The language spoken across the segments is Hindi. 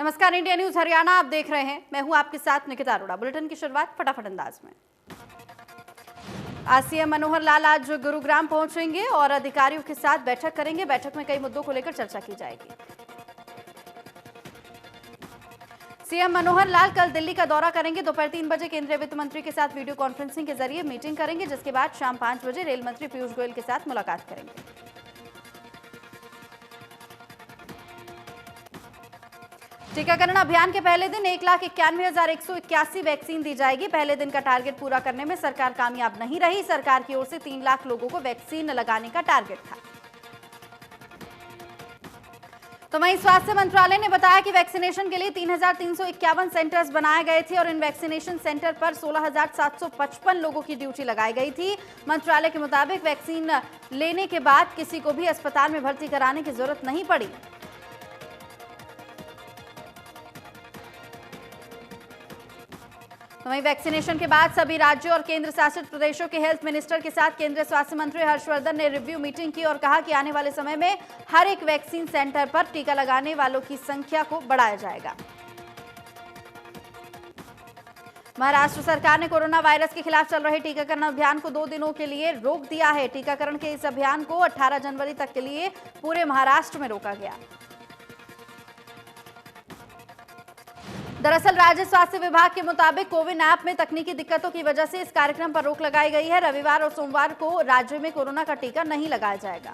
नमस्कार, इंडिया न्यूज हरियाणा आप देख रहे हैं। मैं हूं आपके साथ निकिता अरोड़ा। बुलेटिन की शुरुआत फटाफट अंदाज में। आज सीएम मनोहर लाल आज गुरुग्राम पहुंचेंगे और अधिकारियों के साथ बैठक करेंगे। बैठक में कई मुद्दों को लेकर चर्चा की जाएगी। सीएम मनोहर लाल कल दिल्ली का दौरा करेंगे। दोपहर 3 बजे केंद्रीय वित्त मंत्री के साथ वीडियो कॉन्फ्रेंसिंग के जरिए मीटिंग करेंगे, जिसके बाद शाम 5 बजे रेल मंत्री पीयूष गोयल के साथ मुलाकात करेंगे। टीकाकरण अभियान के पहले दिन 1,91,181 वैक्सीन दी जाएगी। पहले दिन का टारगेट पूरा करने में सरकार कामयाब नहीं रही। सरकार की ओर से 3 लाख लोगों को वैक्सीन लगाने का टारगेट था। तो वहीं स्वास्थ्य मंत्रालय ने बताया कि वैक्सीनेशन के लिए 3,351 सेंटर्स बनाए गए थे और इन वैक्सीनेशन सेंटर पर 16,755 लोगों की ड्यूटी लगाई गई थी। मंत्रालय के मुताबिक वैक्सीन लेने के बाद किसी को भी अस्पताल में भर्ती कराने की जरूरत नहीं पड़ी। वहीं वैक्सीनेशन के बाद सभी राज्यों और केंद्र शासित प्रदेशों के हेल्थ मिनिस्टर के साथ केंद्रीय स्वास्थ्य मंत्री हर्षवर्धन ने रिव्यू मीटिंग की और कहा कि आने वाले समय में हर एक वैक्सीन सेंटर पर टीका लगाने वालों की संख्या को बढ़ाया जाएगा। महाराष्ट्र सरकार ने कोरोना वायरस के खिलाफ चल रहे टीकाकरण अभियान को 2 दिनों के लिए रोक दिया है। टीकाकरण के इस अभियान को 18 जनवरी तक के लिए पूरे महाराष्ट्र में रोका गया। दरअसल राज्य स्वास्थ्य विभाग के मुताबिक कोविन ऐप में तकनीकी दिक्कतों की वजह से इस कार्यक्रम पर रोक लगाई गई है। रविवार और सोमवार को राज्य में कोरोना का टीका नहीं लगाया जाएगा।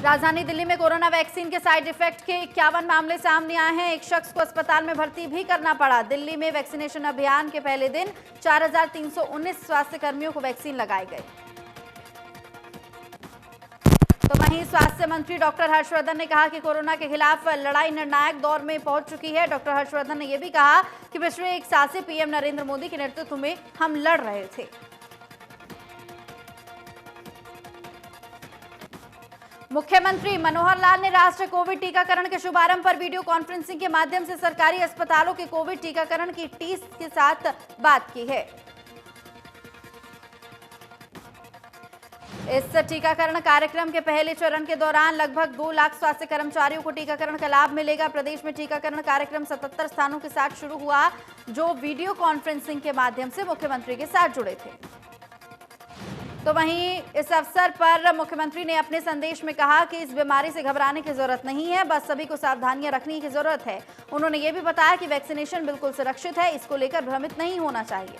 राजधानी दिल्ली में कोरोना वैक्सीन के साइड इफेक्ट के 51 मामले सामने आए हैं। एक शख्स को अस्पताल में भर्ती भी करना पड़ा। दिल्ली में वैक्सीनेशन अभियान के पहले दिन 4,319 स्वास्थ्य कर्मियों को वैक्सीन लगाई गई। तो वहीं स्वास्थ्य मंत्री डॉक्टर हर्षवर्धन ने कहा कि कोरोना के खिलाफ लड़ाई निर्णायक दौर में पहुंच चुकी है। डॉक्टर हर्षवर्धन ने यह भी कहा कि पिछले 1 साल से पीएम नरेंद्र मोदी के नेतृत्व में हम लड़ रहे थे। मुख्यमंत्री मनोहर लाल ने राष्ट्रीय कोविड टीकाकरण के शुभारंभ पर वीडियो कॉन्फ्रेंसिंग के माध्यम से सरकारी अस्पतालों के कोविड टीकाकरण की टीम के साथ बात की है। इस टीकाकरण कार्यक्रम के पहले चरण के दौरान लगभग 2 लाख स्वास्थ्य कर्मचारियों को टीकाकरण का लाभ मिलेगा। प्रदेश में टीकाकरण कार्यक्रम 77 स्थानों के साथ शुरू हुआ, जो वीडियो कॉन्फ्रेंसिंग के माध्यम से मुख्यमंत्री के साथ जुड़े थे। तो वहीं इस अवसर पर मुख्यमंत्री ने अपने संदेश में कहा कि इस बीमारी से घबराने की जरूरत नहीं है, बस सभी को सावधानियां रखने की जरूरत है। उन्होंने ये भी बताया कि वैक्सीनेशन बिल्कुल सुरक्षित है, इसको लेकर भ्रमित नहीं होना चाहिए।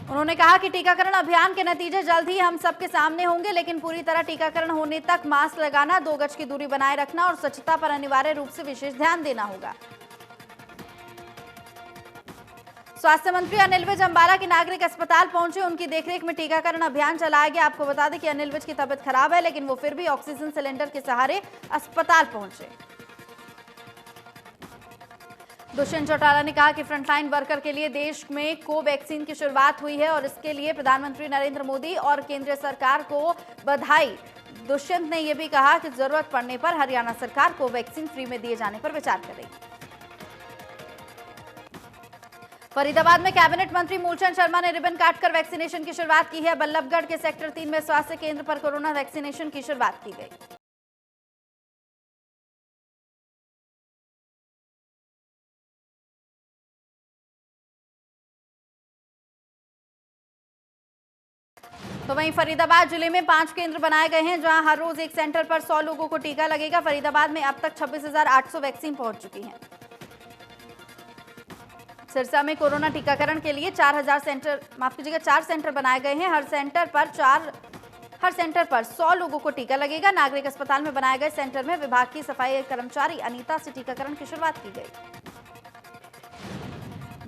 उन्होंने कहा कि टीकाकरण अभियान के नतीजे जल्द ही हम सबके सामने होंगे, लेकिन पूरी तरह टीकाकरण होने तक मास्क लगाना, 2 गज की दूरी बनाए रखना और स्वच्छता पर अनिवार्य रूप से विशेष ध्यान देना होगा। स्वास्थ्य मंत्री अनिल विज अंबाला के नागरिक अस्पताल पहुंचे। उनकी देखरेख में टीकाकरण अभियान चलाया गया। आपको बता दें कि अनिल विज की तबीयत खराब है, लेकिन वो फिर भी ऑक्सीजन सिलेंडर के सहारे अस्पताल पहुंचे। दुष्यंत चौटाला ने कहा कि फ्रंटलाइन वर्कर के लिए देश में कोवैक्सीन की शुरुआत हुई है और इसके लिए प्रधानमंत्री नरेंद्र मोदी और केंद्रीय सरकार को बधाई। दुष्यंत ने यह भी कहा कि जरूरत पड़ने पर हरियाणा सरकार कोवैक्सीन फ्री में दिए जाने पर विचार करेगी। फरीदाबाद में कैबिनेट मंत्री मूलचंद शर्मा ने रिबन काटकर वैक्सीनेशन की शुरुआत की है। बल्लभगढ़ के सेक्टर 3 में स्वास्थ्य केंद्र पर कोरोना वैक्सीनेशन की शुरुआत की गई। तो वहीं फरीदाबाद जिले में 5 केंद्र बनाए गए हैं, जहां हर रोज एक सेंटर पर 100 लोगों को टीका लगेगा। फरीदाबाद में अब तक 26,800 वैक्सीन पहुंच चुकी हैं। सिरसा में कोरोना टीकाकरण के लिए 4 सेंटर बनाए गए हैं। हर सेंटर पर 100 लोगों को टीका लगेगा। नागरिक अस्पताल में बनाए गए सेंटर में विभाग की सफाई कर्मचारी अनीता से टीकाकरण की शुरुआत की गई।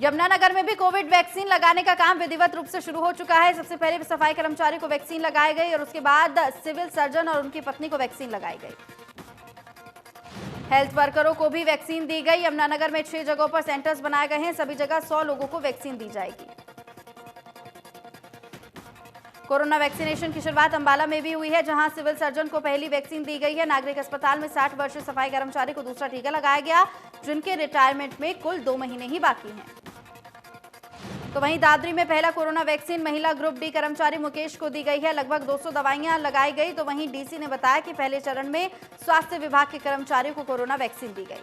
यमुनानगर में भी कोविड वैक्सीन लगाने का काम विधिवत रूप से शुरू हो चुका है। सबसे पहले सफाई कर्मचारी को वैक्सीन लगाई गई और उसके बाद सिविल सर्जन और उनकी पत्नी को वैक्सीन लगाई गई। हेल्थ वर्करों को भी वैक्सीन दी गई। यमुनानगर में 6 जगहों पर सेंटर्स बनाए गए हैं। सभी जगह 100 लोगों को वैक्सीन दी जाएगी। कोरोना वैक्सीनेशन की शुरुआत अंबाला में भी हुई है, जहां सिविल सर्जन को पहली वैक्सीन दी गई है। नागरिक अस्पताल में 60 वर्षीय सफाई कर्मचारी को दूसरा टीका लगाया गया, जिनके रिटायरमेंट में कुल 2 महीने ही बाकी हैं। तो वहीं दादरी में पहला कोरोना वैक्सीन महिला ग्रुप डी कर्मचारी मुकेश को दी गई है। लगभग 200 दवाइयां लगाई गई। तो वहीं डीसी ने बताया कि पहले चरण में स्वास्थ्य विभाग के कर्मचारियों को कोरोना वैक्सीन दी गई।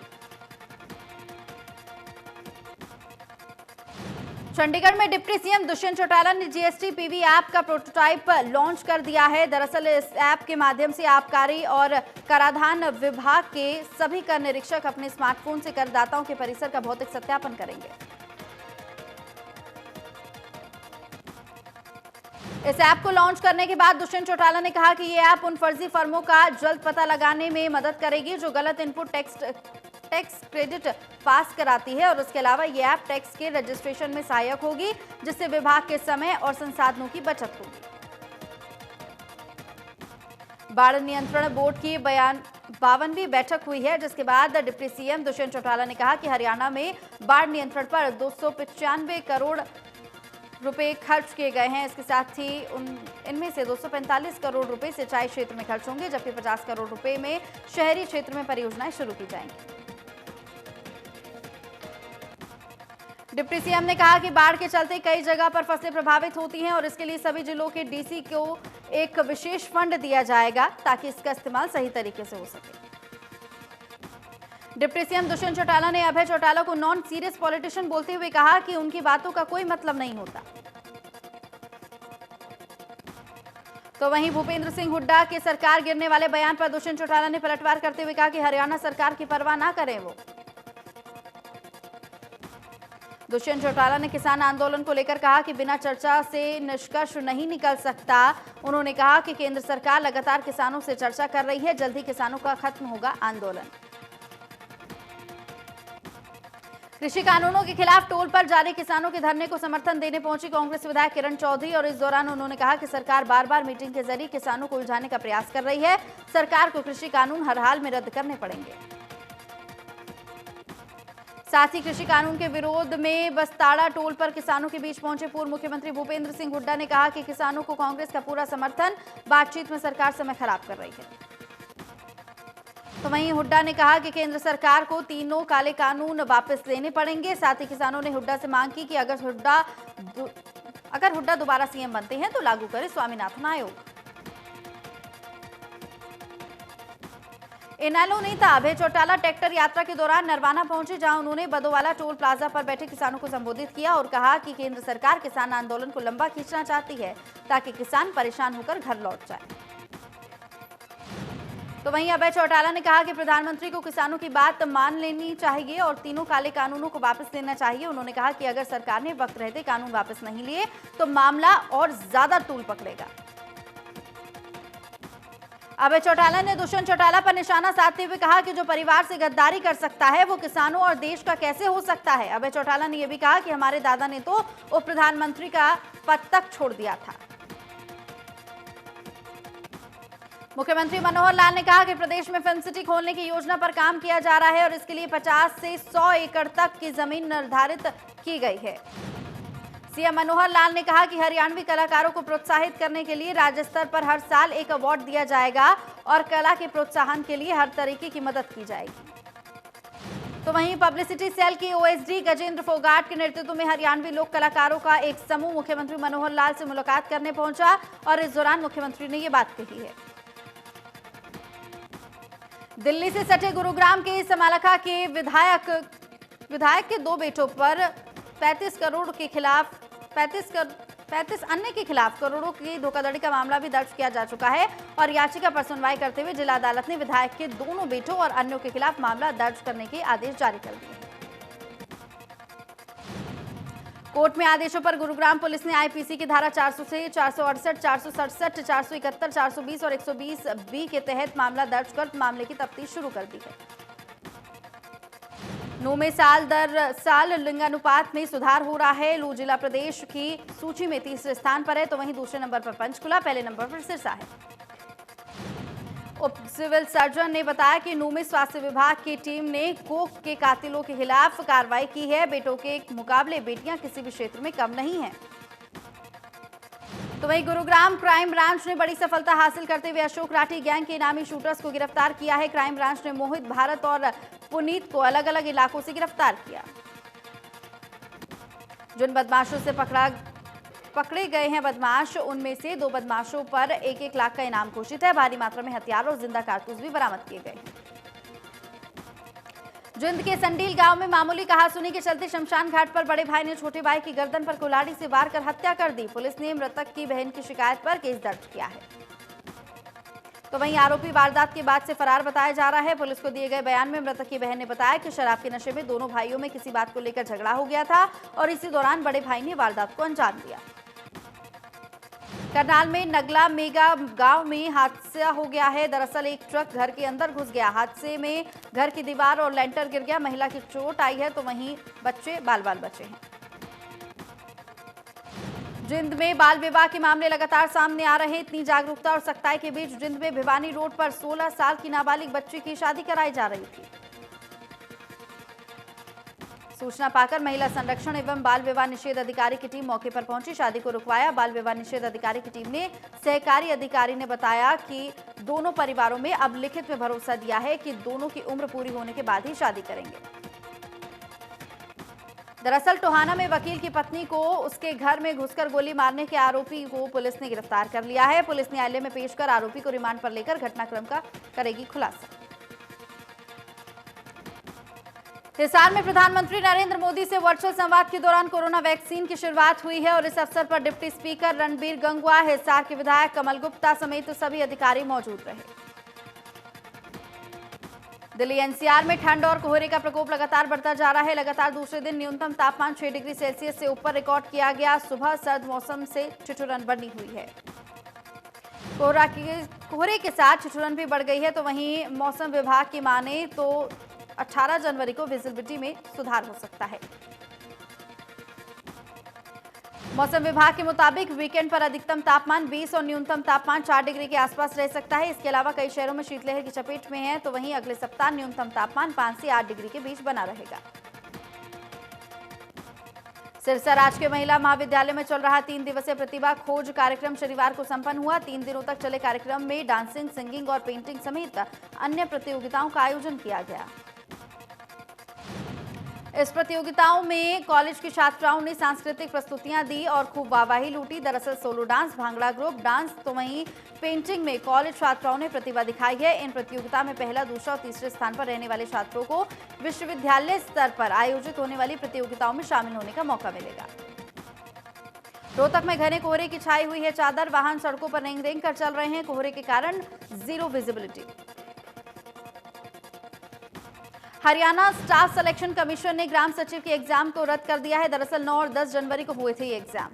चंडीगढ़ में डिप्टी सीएम दुष्यंत चौटाला ने जीएसटी पीवी ऐप का प्रोटोटाइप लॉन्च कर दिया है। दरअसल इस ऐप के माध्यम से आबकारी और कराधान विभाग के सभी कर निरीक्षक अपने स्मार्टफोन से करदाताओं के परिसर का भौतिक सत्यापन करेंगे। इस ऐप को लॉन्च करने के बाद दुष्यंत चौटाला ने कहा कि ये ऐप उन फर्जी फर्मों का जल्द पता लगाने में मदद करेगी जो गलत इनपुट टैक्स क्रेडिट पास कराती है और उसके अलावा ये ऐप टैक्स के रजिस्ट्रेशन में सहायक होगी, जिससे विभाग के समय और संसाधनों की बचत होगी। बाढ़ नियंत्रण बोर्ड की 52वीं बैठक हुई है, जिसके बाद डिप्टी सीएम दुष्यंत चौटाला ने कहा कि हरियाणा में बाढ़ नियंत्रण पर 295 करोड़ रुपए खर्च किए गए हैं। इसके साथ ही इनमें से 245 करोड़ रुपए सिंचाई क्षेत्र में खर्च होंगे, जबकि 50 करोड़ रुपए में शहरी क्षेत्र में परियोजनाएं शुरू की जाएंगी। डिप्टी सीएम ने कहा कि बाढ़ के चलते कई जगह पर फसलें प्रभावित होती हैं और इसके लिए सभी जिलों के डीसी को एक विशेष फंड दिया जाएगा ताकि इसका इस्तेमाल सही तरीके से हो सके। डिप्टी सीएम दुष्यंत चौटाला ने अभय चौटाला को नॉन सीरियस पॉलिटिशियन बोलते हुए कहा कि उनकी बातों का कोई मतलब नहीं होता। तो वहीं भूपेंद्र सिंह हुड्डा के सरकार गिरने वाले बयान पर दुष्यंत चौटाला ने पलटवार करते हुए कहा कि हरियाणा सरकार की परवाह ना करें वो। दुष्यंत चौटाला ने किसान आंदोलन को लेकर कहा कि बिना चर्चा से निष्कर्ष नहीं निकल सकता। उन्होंने कहा कि केंद्र सरकार लगातार किसानों से चर्चा कर रही है, जल्द ही किसानों का खत्म होगा आंदोलन। कृषि कानूनों के खिलाफ टोल पर जारी किसानों के धरने को समर्थन देने पहुंची कांग्रेस विधायक किरण चौधरी और इस दौरान उन्होंने कहा कि सरकार बार बार मीटिंग के जरिए किसानों को उलझाने का प्रयास कर रही है। सरकार को कृषि कानून हर हाल में रद्द करने पड़ेंगे। साथ ही कृषि कानून के विरोध में बस्ताड़ा टोल पर किसानों के बीच पहुंचे पूर्व मुख्यमंत्री भूपेंद्र सिंह हुड्डा ने कहा कि किसानों को कांग्रेस का पूरा समर्थन, बातचीत में सरकार समय खराब कर रही है। तो वहीं हुड्डा ने कहा कि केंद्र सरकार को तीनों काले कानून वापस लेने पड़ेंगे। साथ ही किसानों ने हुड्डा से मांग की कि अगर हुड्डा दोबारा सीएम बनते हैं तो लागू करे स्वामीनाथन आयोग। इनेलो नेता अभय चौटाला ट्रैक्टर यात्रा के दौरान नरवाना पहुंचे, जहां उन्होंने बदोवाला टोल प्लाजा पर बैठे किसानों को संबोधित किया और कहा कि केंद्र सरकार किसान आंदोलन को लंबा खींचना चाहती है ताकि किसान परेशान होकर घर लौट जाए। तो वहीं अभय चौटाला ने कहा कि प्रधानमंत्री को किसानों की बात मान लेनी चाहिए और तीनों काले कानूनों को वापस लेना चाहिए। उन्होंने कहा कि अगर सरकार ने वक्त रहते कानून वापस नहीं लिए तो मामला और ज्यादा तूल पकड़ेगा। अभय चौटाला ने दुष्यंत चौटाला पर निशाना साधते हुए कहा कि जो परिवार से गद्दारी कर सकता है वो किसानों और देश का कैसे हो सकता है। अभय चौटाला ने यह भी कहा कि हमारे दादा ने तो उप प्रधानमंत्री का पद तक छोड़ दिया था। मुख्यमंत्री मनोहर लाल ने कहा कि प्रदेश में फिल्म सिटी खोलने की योजना पर काम किया जा रहा है और इसके लिए 50 से 100 एकड़ तक की जमीन निर्धारित की गई है। सीएम मनोहर लाल ने कहा कि हरियाणवी कलाकारों को प्रोत्साहित करने के लिए राज्य स्तर पर हर साल एक अवार्ड दिया जाएगा और कला के प्रोत्साहन के लिए हर तरीके की मदद की जाएगी। तो वहीं पब्लिसिटी सेल के ओएसडी गजेंद्र फोगाट के नेतृत्व में हरियाणवी लोक कलाकारों का एक समूह मुख्यमंत्री मनोहर लाल से मुलाकात करने पहुंचा और इस दौरान मुख्यमंत्री ने ये बात कही है। दिल्ली से सटे गुरुग्राम के समालखा के विधायक के 2 बेटों पर 35 अन्य के खिलाफ करोड़ों की धोखाधड़ी का मामला भी दर्ज किया जा चुका है और याचिका पर सुनवाई करते हुए जिला अदालत ने विधायक के दोनों बेटों और अन्यों के खिलाफ मामला दर्ज करने के आदेश जारी कर दिए। कोर्ट में आदेशों पर गुरुग्राम पुलिस ने आईपीसी की धारा 400 से 468, 467, 471, 420 और 120 बी के तहत मामला दर्ज कर मामले की तफ्तीश शुरू कर दी है। नू में साल दर साल लिंगानुपात में सुधार हो रहा है। लू जिला प्रदेश की सूची में तीसरे स्थान पर है, तो वहीं दूसरे नंबर पर पंचकुला, पहले नंबर पर सिरसा है। उप सिविल सर्जन ने बताया कि नू में स्वास्थ्य विभाग की टीम ने कोख के कातिलों के खिलाफ कार्रवाई की है। बेटों के मुकाबले बेटियां किसी भी क्षेत्र में कम नहीं हैं। तो वहीं गुरुग्राम क्राइम ब्रांच ने बड़ी सफलता हासिल करते हुए अशोक राठी गैंग के इनामी शूटर्स को गिरफ्तार किया है। क्राइम ब्रांच ने मोहित, भारत और पुनीत को अलग अलग इलाकों से गिरफ्तार किया। जिन बदमाशों से पकड़े गए हैं बदमाश, उनमें से 2 बदमाशों पर 1-1 लाख का इनाम घोषित है। भारी मात्रा में हथियार और जिंदा कारतूस भी बरामद किए गए हैं। जिंद के संडील गांव में मामूली कहासुनी के चलते शमशान घाट पर बड़े भाई ने छोटे भाई की गर्दन पर कुल्हाड़ी से वार कर हत्या कर दी। पुलिस ने मृतक की बहन की शिकायत पर केस दर्ज किया है। तो वहीं आरोपी वारदात के बाद से फरार बताया जा रहा है। पुलिस को दिए गए बयान में मृतक की बहन ने बताया कि शराब के नशे में दोनों भाइयों में किसी बात को लेकर झगड़ा हो गया था और इसी दौरान बड़े भाई ने वारदात को अंजाम दिया। करनाल में नगला मेगा गांव में हादसा हो गया है। दरअसल एक ट्रक घर के अंदर घुस गया। हादसे में घर की दीवार और लेंटर गिर गया। महिला की चोट आई है तो वहीं बच्चे बाल बचे हैं। जिंद में बाल विवाह के मामले लगातार सामने आ रहे हैं। इतनी जागरूकता और सख्ताई के बीच जिंद में भिवानी रोड पर 16 साल की नाबालिग बच्ची की शादी कराई जा रही थी। सूचना पाकर महिला संरक्षण एवं बाल विवाह निषेध अधिकारी की टीम मौके पर पहुंची, शादी को रुकवाया। बाल विवाह निषेध अधिकारी की टीम ने सहकारी अधिकारी ने बताया कि दोनों परिवारों में अब लिखित में भरोसा दिया है कि दोनों की उम्र पूरी होने के बाद ही शादी करेंगे। दरअसल टोहाना में वकील की पत्नी को उसके घर में घुसकर गोली मारने के आरोपी को पुलिस ने गिरफ्तार कर लिया है। पुलिस न्यायालय में पेश कर आरोपी को रिमांड पर लेकर घटनाक्रम का करेगी खुलासा। हिसार में प्रधानमंत्री नरेंद्र मोदी से वर्चुअल संवाद के दौरान कोरोना वैक्सीन की शुरुआत हुई है और इस अवसर पर डिप्टी स्पीकर रणबीर गंगवा, हिसार के विधायक कमल गुप्ता समेत सभी अधिकारी मौजूद रहे। दिल्ली एनसीआर में ठंड और कोहरे का प्रकोप लगातार बढ़ता जा रहा है। लगातार दूसरे दिन न्यूनतम तापमान 6 डिग्री सेल्सियस से ऊपर रिकॉर्ड किया गया। सुबह सर्द मौसम से ठिठुरन बनी हुई है। कोहरे के साथ ठिठुरन भी बढ़ गई है। तो वहीं मौसम विभाग की माने तो 18 जनवरी को विजिबिलिटी में सुधार हो सकता है। मौसम विभाग के मुताबिक वीकेंड पर अधिकतम तापमान 20 और न्यूनतम तापमान 4 डिग्री के आसपास रह सकता है। इसके अलावा कई शहरों में शीतलहर की चपेट में है। तो वहीं अगले सप्ताह न्यूनतम तापमान 5 से 8 डिग्री के बीच बना रहेगा। सिरसा राजकीय महिला महाविद्यालय में चल रहा 3 दिवसीय प्रतिभा खोज कार्यक्रम शनिवार को संपन्न हुआ। 3 दिनों तक चले कार्यक्रम में डांसिंग, सिंगिंग और पेंटिंग समेत अन्य प्रतियोगिताओं का आयोजन किया गया। इस प्रतियोगिताओं में कॉलेज की छात्राओं ने सांस्कृतिक प्रस्तुतियां दी और खूब वाहवाही लूटी। दरअसल solo dance, bhangra group dance, तो वहीं पेंटिंग में कॉलेज छात्राओं ने प्रतिभा दिखाई है। इन प्रतियोगिता में पहला, दूसरा और तीसरे स्थान पर रहने वाले छात्रों को विश्वविद्यालय स्तर पर आयोजित होने वाली प्रतियोगिताओं में शामिल होने का मौका मिलेगा। रोहतक में घने कोहरे की छाई हुई है चादर। वाहन सड़कों पर रेंग रेंग कर चल रहे हैं। कोहरे के कारण zero visibility. Haryana staff selection commission ने ग्राम सचिव के एग्जाम को रद्द कर दिया है। दरअसल 9 और 10 जनवरी को हुए थे ये एग्जाम।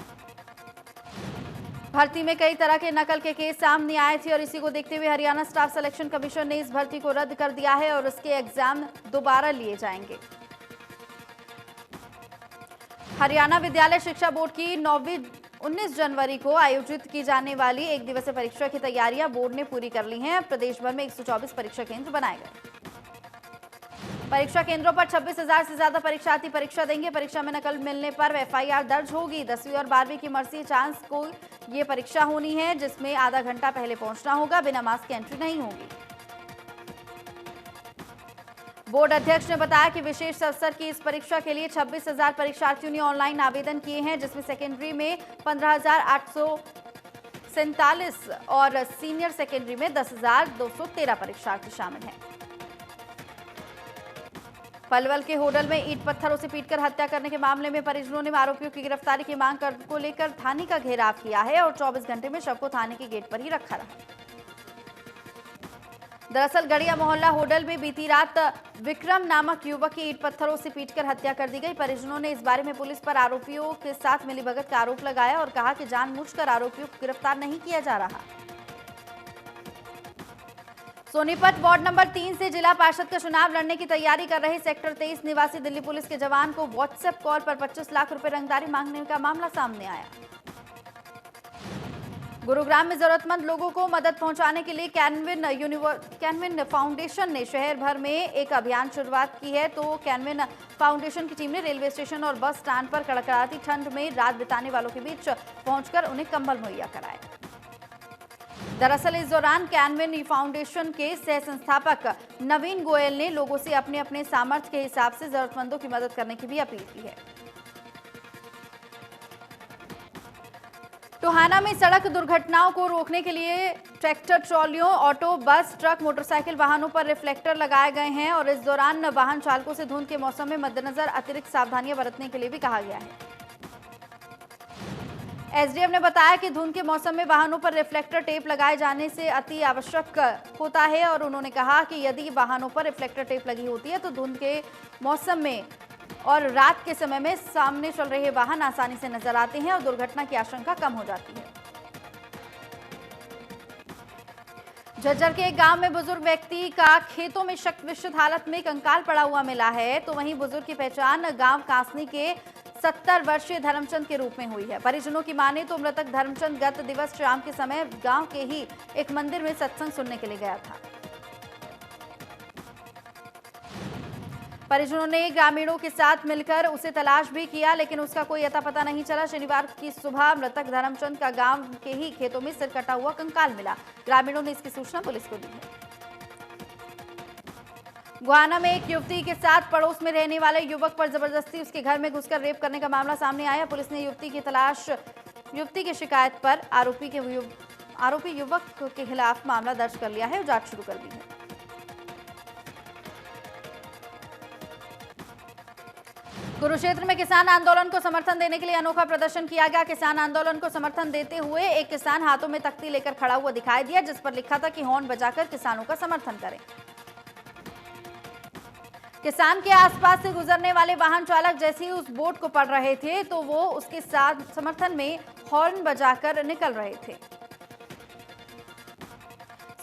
भर्ती में कई तरह के नकल के केस सामने आए थे और इसी को देखते हुए हरियाणा स्टाफ सिलेक्शन कमीशन ने इस भर्ती को रद्द कर दिया है और उसके एग्जाम दोबारा लिए जाएंगे। हरियाणा विद्यालय शिक्षा बोर्ड की 19 जनवरी को आयोजित की जाने वाली 1 दिवसीय परीक्षा की तैयारियां बोर्ड ने पूरी कर ली हैं। प्रदेश भर में 124 परीक्षा केंद्र बनाए गए। परीक्षा केंद्रों पर 26,000 से ज्यादा परीक्षार्थी परीक्षा देंगे। परीक्षा में नकल मिलने पर एफआईआर दर्ज होगी। 10वीं और 12वीं की मर्सी चांस को ये परीक्षा होनी है, जिसमें आधा घंटा पहले पहुंचना होगा। बिना मास्क की एंट्री नहीं होगी। बोर्ड अध्यक्ष ने बताया कि विशेष अवसर की इस परीक्षा के लिए 26,000 परीक्षार्थियों ने ऑनलाइन आवेदन किए हैं, जिसमें सेकेंडरी में 15,847 और सीनियर सेकेंडरी में 10,213 परीक्षार्थी शामिल हैं। पलवल के होडल में ईंट पत्थरों से पीटकर हत्या करने के मामले में परिजनों ने आरोपियों की गिरफ्तारी की मांग को लेकर थाने का घेराव किया है और 24 घंटे में शव को थाने के गेट पर ही रखा रहा। दरअसल गड़िया मोहल्ला होडल में बीती रात विक्रम नामक युवक की ईंट पत्थरों से पीटकर हत्या कर दी गई। परिजनों ने इस बारे में पुलिस पर आरोपियों के साथ मिलीभगत का आरोप लगाया और कहा कि जानबूझकर आरोपियों को गिरफ्तार नहीं किया जा रहा। सोनीपत वार्ड नंबर 3 से जिला पार्षद का चुनाव लड़ने की तैयारी कर रहे सेक्टर 23 निवासी दिल्ली पुलिस के जवान को व्हाट्सएप कॉल पर 25 लाख रुपए रंगदारी मांगने का मामला सामने आया। गुरुग्राम में जरूरतमंद लोगों को मदद पहुंचाने के लिए कैनविन फाउंडेशन ने शहर भर में एक अभियान शुरुआत की है। तो कैनविन फाउंडेशन की टीम ने रेलवे स्टेशन और बस स्टैंड पर कड़कड़ाती ठंड में रात बिताने वालों के बीच पहुंचकर उन्हें कंबल मुहैया कराए। दरअसल इस दौरान कैनविन फाउंडेशन के सह संस्थापक नवीन गोयल ने लोगों से अपने अपने सामर्थ्य के हिसाब से जरूरतमंदों की मदद करने की भी अपील की है। टोहाना में सड़क दुर्घटनाओं को रोकने के लिए ट्रैक्टर, ट्रॉलियों, ऑटो, बस, ट्रक, मोटरसाइकिल वाहनों पर रिफ्लेक्टर लगाए गए हैं और इस दौरान वाहन चालकों से धुंध के मौसम में मद्देनजर अतिरिक्त सावधानियां बरतने के लिए भी कहा गया है। एसडीएम ने बताया कि धुंध के मौसम में वाहनों पर रिफ्लेक्टर टेप लगाए जाने से अति आवश्यक होता है और उन्होंने कहा कि यदि वाहनों पर रिफ्लेक्टर टेप लगी होती है तो धुंध के मौसम में और रात के समय में सामने चल रहे वाहन आसानी से नजर आते हैं और दुर्घटना की आशंका कम हो जाती है। झज्जर के एक गांव में बुजुर्ग व्यक्ति का खेतों में शक विषित हालत में कंकाल पड़ा हुआ मिला है, तो वहीं बुजुर्ग की पहचान गांव कासनी के 70 वर्षीय धर्मचंद के रूप में हुई है। परिजनों की माने तो मृतक धर्मचंद गत दिवस शाम के समय गांव के ही एक मंदिर में सत्संग सुनने के लिए गया था। परिजनों ने ग्रामीणों के साथ मिलकर उसे तलाश भी किया, लेकिन उसका कोई अता पता नहीं चला। शनिवार की सुबह मृतक धर्मचंद का गांव के ही खेतों में सिर कटा हुआ कंकाल मिला। ग्रामीणों ने इसकी सूचना पुलिस को दी है। गुहाना में एक युवती के साथ पड़ोस में रहने वाले युवक पर जबरदस्ती उसके घर में घुसकर रेप करने का मामला सामने आया। पुलिस ने युवती की शिकायत पर आरोपी युवक के खिलाफ मामला दर्ज कर लिया है और जांच शुरू कर दी है। कुरुक्षेत्र में किसान आंदोलन को समर्थन देने के लिए अनोखा प्रदर्शन किया गया। किसान आंदोलन को समर्थन देते हुए एक किसान हाथों में तख्ती लेकर खड़ा हुआ दिखाई दिया, जिस पर लिखा था कि हॉर्न बजाकर किसानों का समर्थन करें। किसान के आसपास से गुजरने वाले वाहन चालक जैसे ही उस बोट को पढ़ रहे थे तो वो उसके साथ समर्थन में हॉर्न बजाकर निकल रहे थे।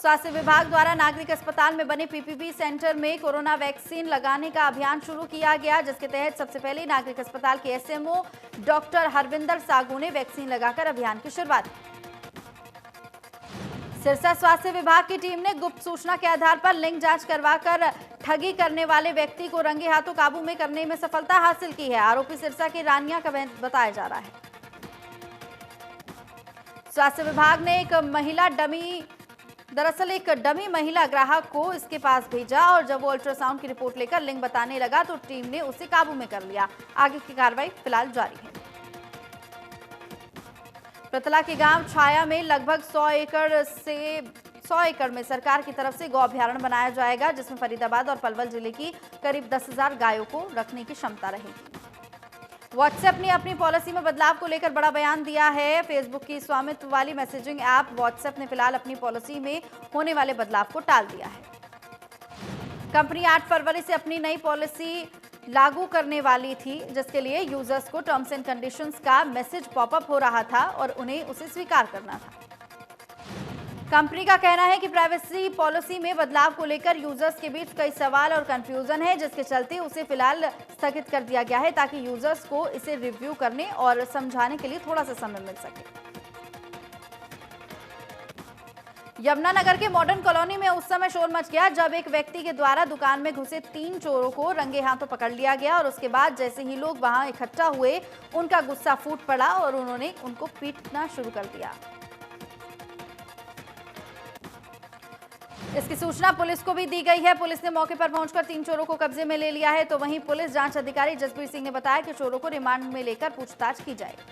स्वास्थ्य विभाग द्वारा नागरिक अस्पताल में बने पीपीपी सेंटर में कोरोना वैक्सीन लगाने का अभियान शुरू किया गया, जिसके तहत सबसे पहले नागरिक अस्पताल के एसएमओ डॉक्टर हरविंदर सागू ने वैक्सीन लगाकर अभियान की शुरुआत की। सिरसा स्वास्थ्य विभाग की टीम ने गुप्त सूचना के आधार पर लिंक जांच करवाकर ठगी करने वाले व्यक्ति को रंगे हाथों काबू में करने में सफलता हासिल की है। आरोपी सिरसा के रानिया का बताया जा रहा है। स्वास्थ्य विभाग ने एक डमी महिला ग्राहक को इसके पास भेजा और जब वो अल्ट्रासाउंड की रिपोर्ट लेकर लिंक बताने लगा तो टीम ने उसे काबू में कर लिया। आगे की कार्रवाई फिलहाल जारी है। प्रतला के गांव छाया में लगभग 100 एकड़ में सरकार की तरफ से गौ अभयारण्य बनाया जाएगा, जिसमें फरीदाबाद और पलवल जिले की करीब 10,000 गायों को रखने की क्षमता रहेगी। व्हाट्सएप ने अपनी पॉलिसी में बदलाव को लेकर बड़ा बयान दिया है। फेसबुक की स्वामित्व वाली मैसेजिंग ऐप व्हाट्सएप ने फिलहाल अपनी पॉलिसी में होने वाले बदलाव को टाल दिया है। कंपनी 8 फरवरी से अपनी नई पॉलिसी लागू करने वाली थी, जिसके लिए यूजर्स को टर्म्स एंड कंडीशंस का मैसेज पॉपअप हो रहा था और उन्हें उसे स्वीकार करना था। कंपनी का कहना है कि प्राइवेसी पॉलिसी में बदलाव को लेकर यूजर्स के बीच कई सवाल और कंफ्यूजन है, जिसके चलते उसे फिलहाल स्थगित कर दिया गया है ताकि यूजर्स को इसे रिव्यू करने और समझाने के लिए थोड़ा सा समय मिल सके। यमुनानगर के मॉडर्न कॉलोनी में उस समय शोर मच गया जब एक व्यक्ति के द्वारा दुकान में घुसे 3 चोरों को रंगे हाथों पकड़ लिया गया और उसके बाद जैसे ही लोग वहां इकट्ठा हुए उनका गुस्सा फूट पड़ा और उन्होंने उनको पीटना शुरू कर दिया। इसकी सूचना पुलिस को भी दी गई है। पुलिस ने मौके पर पहुंचकर 3 चोरों को कब्जे में ले लिया है। तो वहीं पुलिस जांच अधिकारी जसबीर सिंह ने बताया कि चोरों को रिमांड में लेकर पूछताछ की जाएगी।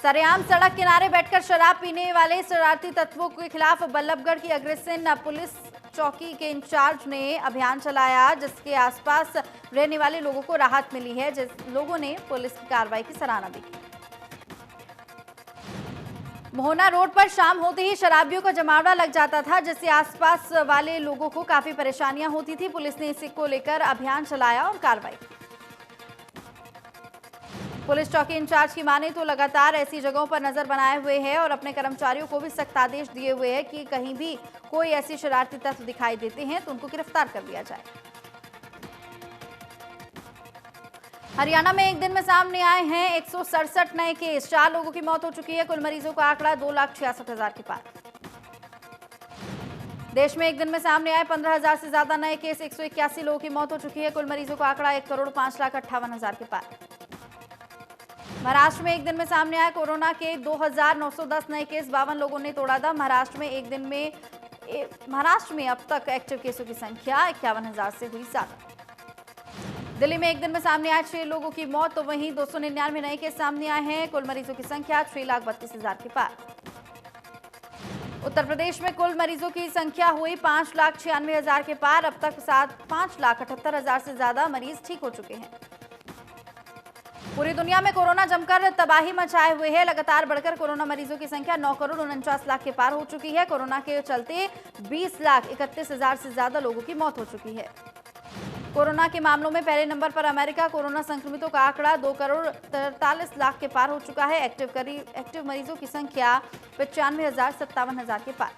सरेआम सड़क किनारे बैठकर शराब पीने वाले शरारती तत्वों के खिलाफ बल्लभगढ़ की अग्रसेन पुलिस चौकी के इंचार्ज ने अभियान चलाया, जिसके आसपास रहने वाले लोगों को राहत मिली है। लोगों ने पुलिस की कार्रवाई की सराहना भी की। मोहना रोड पर शाम होते ही शराबियों का जमावड़ा लग जाता था, जिससे आसपास वाले लोगों को काफी परेशानियां होती थी। पुलिस ने इसी को लेकर अभियान चलाया और कार्रवाई की। पुलिस चौकी इंचार्ज की माने तो लगातार ऐसी जगहों पर नजर बनाए हुए है और अपने कर्मचारियों को भी सख्त आदेश दिए हुए हैं कि कहीं भी कोई ऐसी शरारती तत्व दिखाई देते हैं तो उनको गिरफ्तार कर लिया जाए। हरियाणा में एक दिन में सामने आए हैं 167 नए केस, 4 लोगों की मौत हो चुकी है। कुल मरीजों का आंकड़ा 2,66,000 के पार। देश में एक दिन में सामने आए 15,000 से ज्यादा नए केस, 181 लोगों की मौत हो चुकी है। कुल मरीजों का आंकड़ा 1,05,58,000 के पार। महाराष्ट्र में एक दिन में सामने आए कोरोना के 2,910 नए केस, 52 लोगों ने तोड़ा दम। महाराष्ट्र में अब तक एक्टिव केसों की संख्या 51,000 से हुई ज्यादा। दिल्ली में एक दिन में सामने आए 6 लोगों की मौत, तो वहीं 299 नए केस सामने आए हैं। कुल मरीजों की संख्या 6,32,000 के पार। उत्तर प्रदेश में कुल मरीजों की संख्या हुई 5,96,000 के पार। अब तक 5,78,000 से ज्यादा मरीज ठीक हो चुके हैं। पूरी दुनिया में कोरोना जमकर तबाही मचाए हुए है। लगातार बढ़कर कोरोना मरीजों की संख्या 9,49,00,000 के पार हो चुकी है। कोरोना के चलते 20,31,000 से ज्यादा लोगों की मौत हो चुकी है। कोरोना के मामलों में पहले नंबर पर अमेरिका। कोरोना संक्रमितों का आंकड़ा 2,43,00,000 के पार हो चुका है। एक्टिव मरीजों की संख्या 95,57,000 के पार।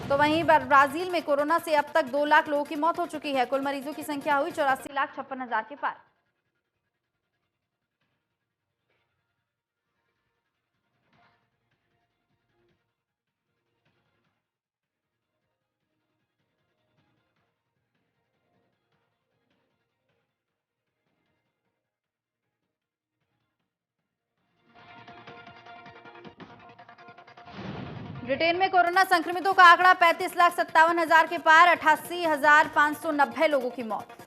तो वहीं ब्राजील में कोरोना से अब तक 2 लाख लोगों की मौत हो चुकी है। कुल मरीजों की संख्या हुई 84,56,000 के पार। ब्रिटेन में कोरोना संक्रमितों का आंकड़ा 35,57,000 के पार। 88,590 लोगों की मौत।